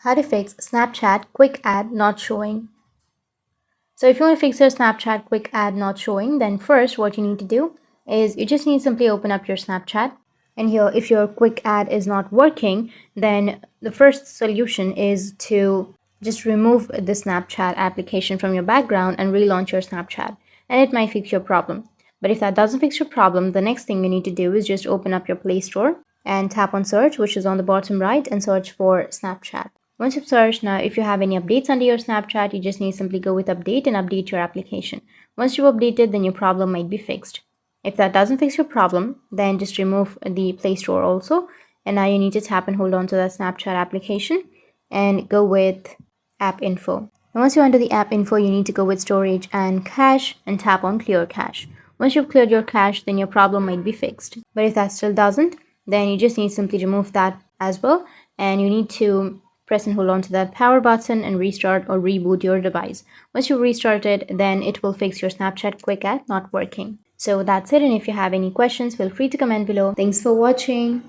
How to fix Snapchat quick ad not showing. So if you want to fix your Snapchat quick ad not showing, then first what you need to do is you just need to simply open up your Snapchat. And here, if your quick ad is not working, then the first solution is to just remove the Snapchat application from your background and relaunch your Snapchat. And it might fix your problem. But if that doesn't fix your problem, the next thing you need to do is just open up your Play Store and tap on search, which is on the bottom right, and search for Snapchat. Once you've searched, now if you have any updates under your Snapchat, you just need to simply go with update and update your application. Once you've updated, then your problem might be fixed. If that doesn't fix your problem, then just remove the Play Store also. And now you need to tap and hold on to that Snapchat application and go with app info. And once you're under the app info, you need to go with storage and cache and tap on clear cache. Once you've cleared your cache, then your problem might be fixed. But if that still doesn't, then you just need to simply remove that as well. And you need to press and hold on to that power button and restart or reboot your device. Once you restart it, then it will fix your Snapchat quick ad not working. So that's it, and if you have any questions, feel free to comment below. Thanks for watching.